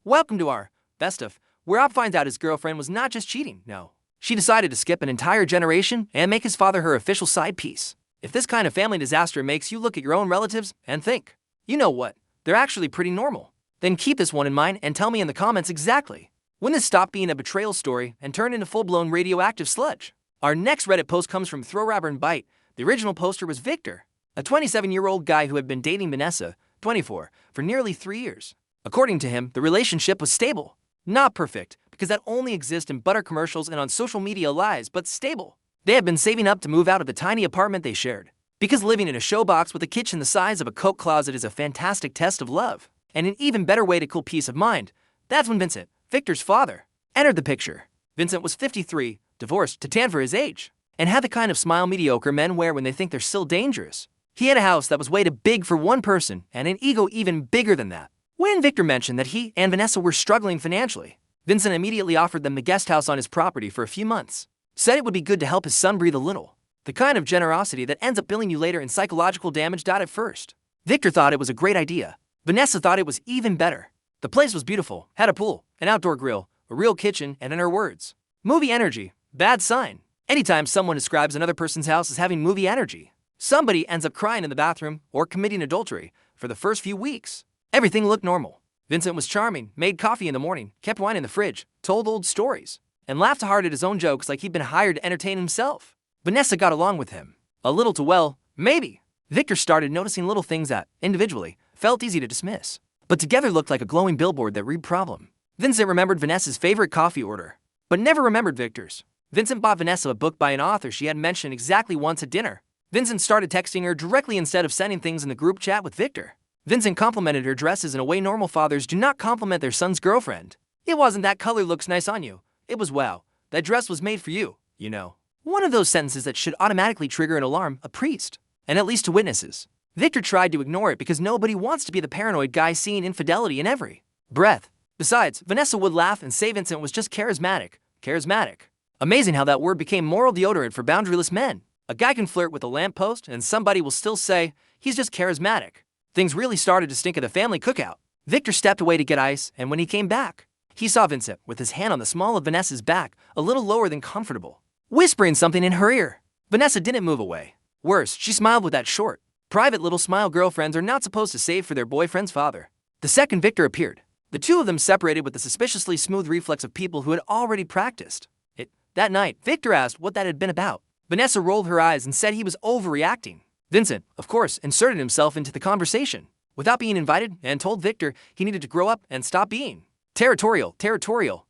Welcome to our Bestof, where Op finds out his girlfriend was not just cheating, no. She decided to skip an entire generation and make his father her official side piece. If this kind of family disaster makes you look at your own relatives and think, you know what, they're actually pretty normal, then keep this one in mind and tell me in the comments exactly when this stopped being a betrayal story and turned into full-blown radioactive sludge. Our next Reddit post comes from prorevenge. The original poster was Victor, a 27-year-old guy who had been dating Vanessa, 24, for nearly 3 years. According to him, the relationship was stable. Not perfect, because that only exists in butter commercials and on social media lies, but stable. They had been saving up to move out of the tiny apartment they shared. Because living in a showbox with a kitchen the size of a Coke closet is a fantastic test of love, and an even better way to cool peace of mind, that's when Vincent, Victor's father, entered the picture. Vincent was 53, divorced to tan for his age, and had the kind of smile mediocre men wear when they think they're still dangerous. He had a house that was way too big for one person, and an ego even bigger than that. When Victor mentioned that he and Vanessa were struggling financially, Vincent immediately offered them the guest house on his property for a few months. Said it would be good to help his son breathe a little. The kind of generosity that ends up billing you later in psychological damage. At first, Victor thought it was a great idea. Vanessa thought it was even better. The place was beautiful, had a pool, an outdoor grill, a real kitchen, and in her words, movie energy. Bad sign. Anytime someone describes another person's house as having movie energy, somebody ends up crying in the bathroom or committing adultery. For the first few weeks, everything looked normal. Vincent was charming, made coffee in the morning, kept wine in the fridge, told old stories, and laughed hard at his own jokes like he'd been hired to entertain himself. Vanessa got along with him. A little too well, maybe. Victor started noticing little things that, individually, felt easy to dismiss, but together looked like a glowing billboard that read problem. Vincent remembered Vanessa's favorite coffee order, but never remembered Victor's. Vincent bought Vanessa a book by an author she had mentioned exactly once at dinner. Vincent started texting her directly instead of sending things in the group chat with Victor. Vincent complimented her dresses in a way normal fathers do not compliment their son's girlfriend. It wasn't "that color looks nice on you." It was "wow, that dress was made for you, you know." One of those sentences that should automatically trigger an alarm, a priest, and at least to witnesses. Victor tried to ignore it because nobody wants to be the paranoid guy seeing infidelity in every breath. Besides, Vanessa would laugh and say Vincent was just charismatic. Charismatic. Amazing how that word became moral deodorant for boundaryless men. A guy can flirt with a lamppost and somebody will still say, he's just charismatic. Things really started to stink at the family cookout. Victor stepped away to get ice, and when he came back, he saw Vincent with his hand on the small of Vanessa's back, a little lower than comfortable, whispering something in her ear. Vanessa didn't move away. Worse, she smiled with that short, private little smile girlfriends are not supposed to save for their boyfriend's father. The second Victor appeared, the two of them separated with the suspiciously smooth reflex of people who had already practiced it. That night, Victor asked what that had been about. Vanessa rolled her eyes and said he was overreacting. Vincent, of course, inserted himself into the conversation without being invited and told Victor he needed to grow up and stop being territorial.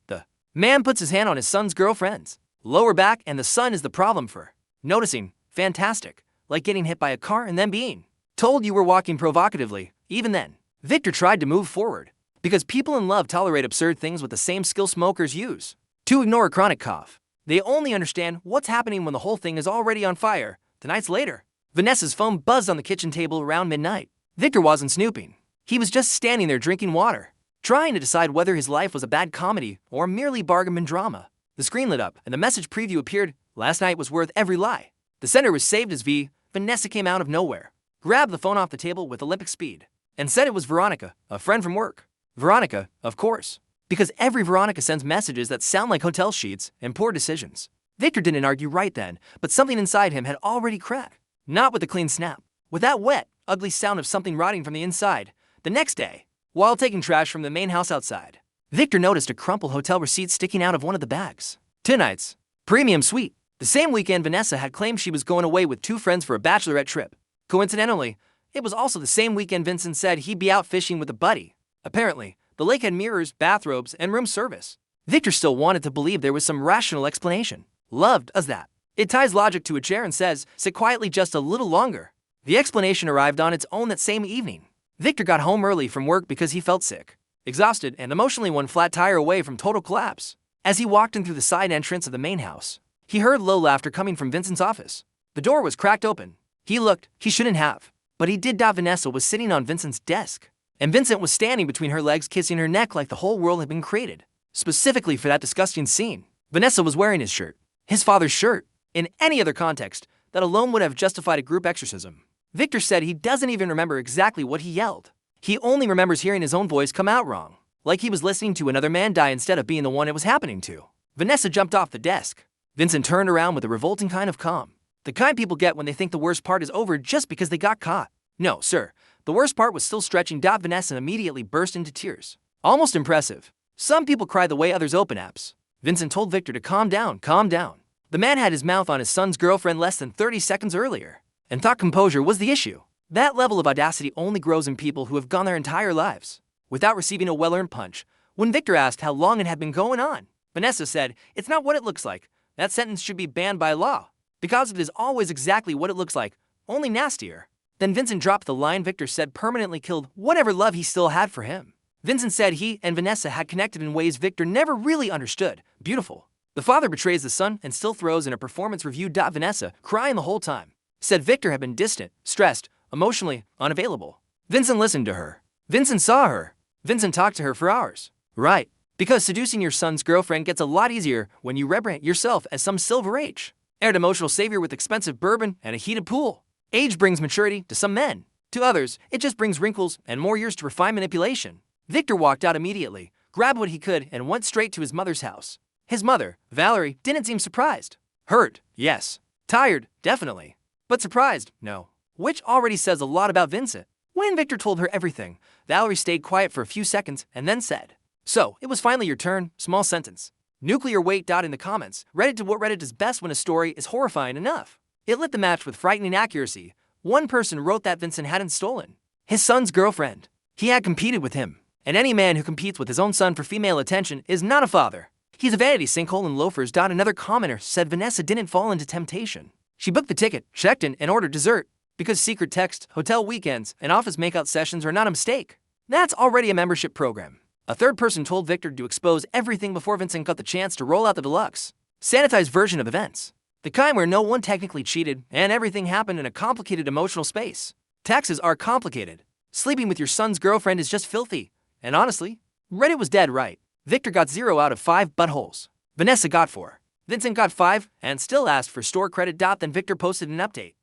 The man puts his hand on his son's girlfriend's lower back and the son is the problem for noticing. Fantastic. Like getting hit by a car and then being told you were walking provocatively. Even then, Victor tried to move forward because people in love tolerate absurd things with the same skill smokers use to ignore a chronic cough. They only understand what's happening when the whole thing is already on fire. 2 nights later, Vanessa's phone buzzed on the kitchen table around midnight. Victor wasn't snooping. He was just standing there drinking water, trying to decide whether his life was a bad comedy or merely bargain bin drama. The screen lit up and the message preview appeared. Last night was worth every lie. The sender was saved as V. Vanessa came out of nowhere, grabbed the phone off the table with Olympic speed, and said it was Veronica, a friend from work. Veronica, of course, because every Veronica sends messages that sound like hotel sheets and poor decisions. Victor didn't argue right then, but something inside him had already cracked. Not with a clean snap, with that wet, ugly sound of something rotting from the inside. The next day, while taking trash from the main house outside, Victor noticed a crumpled hotel receipt sticking out of one of the bags. 2 nights. Premium suite. The same weekend Vanessa had claimed she was going away with 2 friends for a bachelorette trip. Coincidentally, it was also the same weekend Vincent said he'd be out fishing with a buddy. Apparently, the lake had mirrors, bathrobes, and room service. Victor still wanted to believe there was some rational explanation. Love does that. It ties logic to a chair and says, sit quietly just a little longer. The explanation arrived on its own that same evening. Victor got home early from work because he felt sick, exhausted, and emotionally 1 flat tire away from total collapse. As he walked in through the side entrance of the main house, he heard low laughter coming from Vincent's office. The door was cracked open. He looked, he shouldn't have, but he did. Vanessa was sitting on Vincent's desk, and Vincent was standing between her legs kissing her neck like the whole world had been created, specifically for that disgusting scene. Vanessa was wearing his shirt, his father's shirt. In any other context, that alone would have justified a group exorcism. Victor said he doesn't even remember exactly what he yelled. He only remembers hearing his own voice come out wrong. like he was listening to another man die instead of being the one it was happening to. Vanessa jumped off the desk. Vincent turned around with a revolting kind of calm. The kind people get when they think the worst part is over just because they got caught. No, sir. The worst part was still stretching. Vanessa immediately burst into tears. Almost impressive. Some people cry the way others open apps. Vincent told Victor to calm down, calm down. The man had his mouth on his son's girlfriend less than 30 seconds earlier, and thought composure was the issue. That level of audacity only grows in people who have gone their entire lives without receiving a well-earned punch. When Victor asked how long it had been going on, Vanessa said, "It's not what it looks like. That sentence should be banned by law, because it is always exactly what it looks like, only nastier." Then Vincent dropped the line Victor said permanently killed whatever love he still had for him. Vincent said he and Vanessa had connected in ways Victor never really understood. Beautiful. The father betrays the son and still throws in a performance review. Vanessa, crying the whole time, said Victor had been distant, stressed, emotionally unavailable. Vincent listened to her. Vincent saw her. Vincent talked to her for hours. Right. Because seducing your son's girlfriend gets a lot easier when you rebrand yourself as some Silver Age, aired emotional savior with expensive bourbon and a heated pool. Age brings maturity to some men. To others, it just brings wrinkles and more years to refine manipulation. Victor walked out immediately, grabbed what he could, and went straight to his mother's house. His mother, Valerie, didn't seem surprised. Hurt, yes. Tired, definitely. But surprised, no. Which already says a lot about Vincent. When Victor told her everything, Valerie stayed quiet for a few seconds and then said, "So, it was finally your turn, small sentence. Nuclear weight." In the comments, Reddit did what Reddit does best when a story is horrifying enough. It lit the match with frightening accuracy. One person wrote that Vincent hadn't stolen his son's girlfriend. He had competed with him. And any man who competes with his own son for female attention is not a father. He's a vanity sinkhole and loafers. Another commenter said Vanessa didn't fall into temptation. She booked the ticket, checked in, and ordered dessert. Because secret texts, hotel weekends, and office makeout sessions are not a mistake. That's already a membership program. A third person told Victor to expose everything before Vincent got the chance to roll out the deluxe, sanitized version of events. The kind where no one technically cheated and everything happened in a complicated emotional space. Taxes are complicated. Sleeping with your son's girlfriend is just filthy. And honestly, Reddit was dead right. Victor got 0 out of 5 buttholes. Vanessa got 4. Vincent got 5 and still asked for store credit. Then Victor posted an update.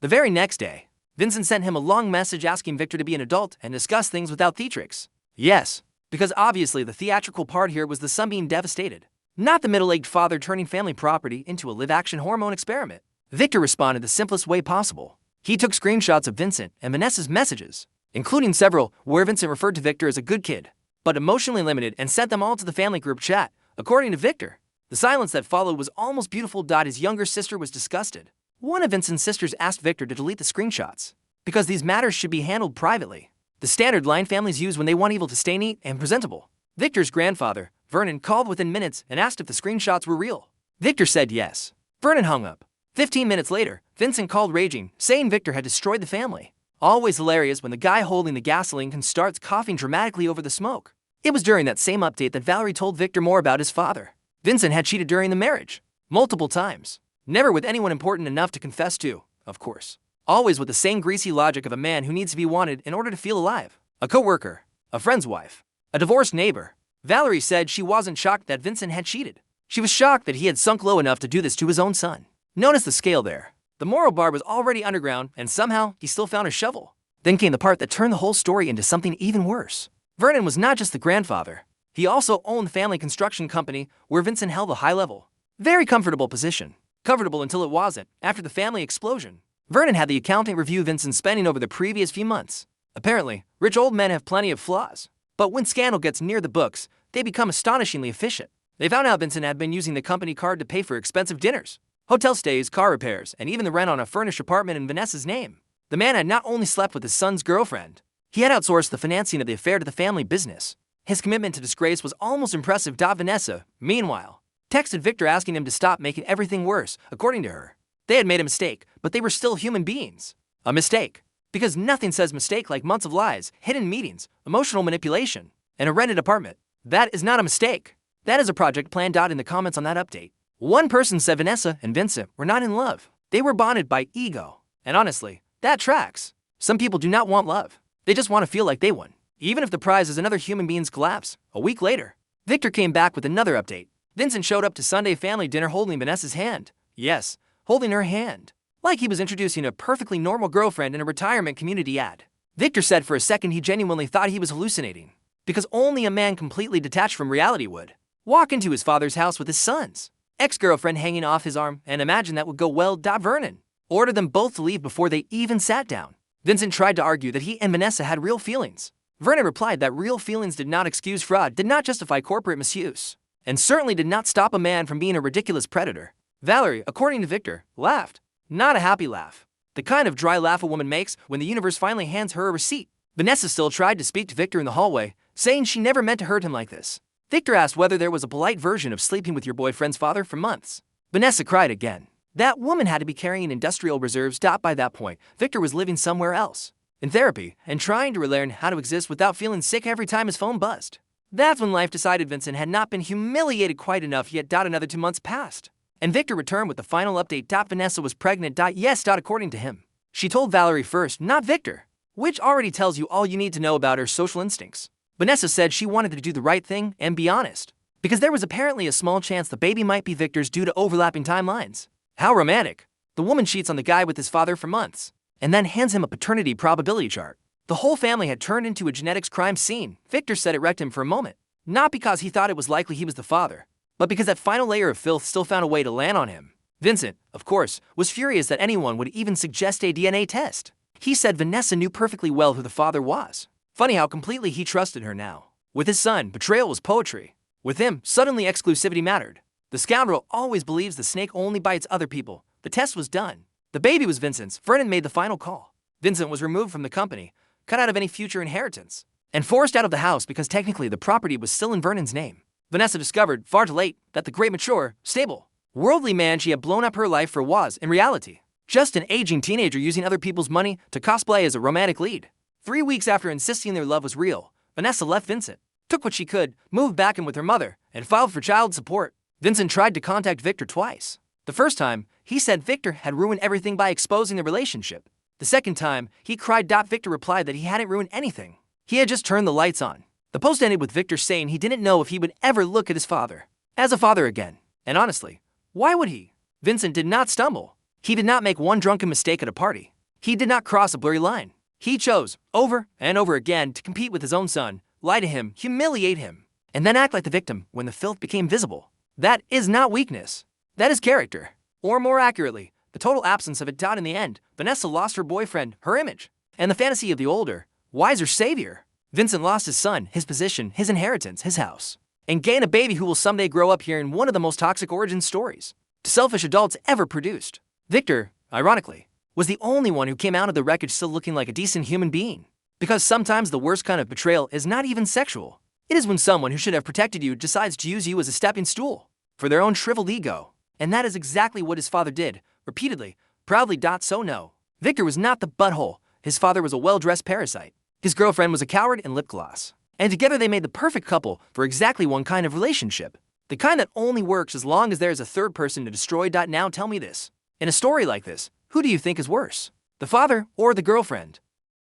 The very next day, Vincent sent him a long message asking Victor to be an adult and discuss things without theatrics. Yes, because obviously the theatrical part here was the son being devastated, not the middle-aged father turning family property into a live-action hormone experiment. Victor responded the simplest way possible. He took screenshots of Vincent and Vanessa's messages, including several where Vincent referred to Victor as a good kid, but emotionally limited, and sent them all to the family group chat. According to Victor, the silence that followed was almost beautiful. His younger sister was disgusted. One of Vincent's sisters asked Victor to delete the screenshots, because these matters should be handled privately. The standard line families use when they want evil to stay neat and presentable. Victor's grandfather, Vernon, called within minutes and asked if the screenshots were real. Victor said yes. Vernon hung up. 15 minutes later, Vincent called raging, saying Victor had destroyed the family. Always hilarious when the guy holding the gasoline can starts coughing dramatically over the smoke. It was during that same update that Valerie told Victor more about his father. Vincent had cheated during the marriage. Multiple times. Never with anyone important enough to confess to, of course. Always with the same greasy logic of a man who needs to be wanted in order to feel alive. A co-worker, a friend's wife, a divorced neighbor. Valerie said she wasn't shocked that Vincent had cheated. She was shocked that he had sunk low enough to do this to his own son. Notice the scale there. The moral bar was already underground, and somehow he still found a shovel. Then came the part that turned the whole story into something even worse. Vernon was not just the grandfather. He also owned the family construction company where Vincent held a high-level, very comfortable position. Comfortable until it wasn't, after the family explosion. Vernon had the accountant review Vincent's spending over the previous few months. Apparently, rich old men have plenty of flaws. But when scandal gets near the books, they become astonishingly efficient. They found out Vincent had been using the company card to pay for expensive dinners, hotel stays, car repairs, and even the rent on a furnished apartment in Vanessa's name. The man had not only slept with his son's girlfriend, he had outsourced the financing of the affair to the family business. His commitment to disgrace was almost impressive. Vanessa, meanwhile, texted Victor asking him to stop making everything worse. According to her, they had made a mistake, but they were still human beings. A mistake. Because nothing says mistake like months of lies, hidden meetings, emotional manipulation, and a rented apartment. That is not a mistake. That is a project planned. In the comments on that update, one person said Vanessa and Vincent were not in love. They were bonded by ego. And honestly, that tracks. Some people do not want love. They just want to feel like they won. Even if the prize is another human being's collapse. A week later, Victor came back with another update. Vincent showed up to Sunday family dinner holding Vanessa's hand. Yes, holding her hand. Like he was introducing a perfectly normal girlfriend in a retirement community ad. Victor said for a second he genuinely thought he was hallucinating. because only a man completely detached from reality would walk into his father's house with his son's ex-girlfriend hanging off his arm and imagine that would go well. Vernon ordered them both to leave before they even sat down. Vincent tried to argue that he and Vanessa had real feelings. Vernon replied that real feelings did not excuse fraud, did not justify corporate misuse, and certainly did not stop a man from being a ridiculous predator. Valerie, according to Victor, laughed. Not a happy laugh. The kind of dry laugh a woman makes when the universe finally hands her a receipt. Vanessa still tried to speak to Victor in the hallway, saying she never meant to hurt him like this. Victor asked whether there was a polite version of sleeping with your boyfriend's father for months. Vanessa cried again. That woman had to be carrying industrial reserves. By that point, Victor was living somewhere else, in therapy, and trying to relearn how to exist without feeling sick every time his phone buzzed. That's when life decided Vincent had not been humiliated quite enough yet. Another 2 months passed, and Victor returned with the final update. Vanessa was pregnant. Yes. According to him, she told Valerie first, not Victor, which already tells you all you need to know about her social instincts. Vanessa said she wanted to do the right thing and be honest, because there was apparently a small chance the baby might be Victor's due to overlapping timelines. How romantic. The woman cheats on the guy with his father for months, and then hands him a paternity probability chart. The whole family had turned into a genetics crime scene. Victor said it wrecked him for a moment, not because he thought it was likely he was the father, but because that final layer of filth still found a way to land on him. Vincent, of course, was furious that anyone would even suggest a DNA test. He said Vanessa knew perfectly well who the father was. Funny how completely he trusted her now. With his son, betrayal was poetry. With him, suddenly exclusivity mattered. The scoundrel always believes the snake only bites other people. The test was done. The baby was Vincent's. Vernon made the final call. Vincent was removed from the company, cut out of any future inheritance, and forced out of the house because technically the property was still in Vernon's name. Vanessa discovered, far too late, that the great mature, stable, worldly man she had blown up her life for was, in reality, just an aging teenager using other people's money to cosplay as a romantic lead. 3 weeks after insisting their love was real, Vanessa left Vincent, took what she could, moved back in with her mother, and filed for child support. Vincent tried to contact Victor twice. The first time, he said Victor had ruined everything by exposing the relationship. The second time, he cried. Victor replied that he hadn't ruined anything. He had just turned the lights on. The post ended with Victor saying he didn't know if he would ever look at his father as a father again. And honestly, why would he? Vincent did not stumble. He did not make one drunken mistake at a party. He did not cross a blurry line. He chose, over and over again, to compete with his own son, lie to him, humiliate him, and then act like the victim when the filth became visible. That is not weakness. That is character. Or more accurately, the total absence of it. In the end, Vanessa lost her boyfriend, her image, and the fantasy of the older, wiser savior. Vincent lost his son, his position, his inheritance, his house, and gained a baby who will someday grow up hearing one of the most toxic origin stories selfish adults ever produced. Victor, ironically, was the only one who came out of the wreckage still looking like a decent human being. Because sometimes the worst kind of betrayal is not even sexual. It is when someone who should have protected you decides to use you as a stepping stool for their own shriveled ego. And that is exactly what his father did, repeatedly, proudly. So no, Victor was not the butthole. His father was a well-dressed parasite. His girlfriend was a coward and lip gloss. And together they made the perfect couple for exactly one kind of relationship. The kind that only works as long as there is a third person to destroy. Now tell me this. In a story like this, who do you think is worse? The father or the girlfriend?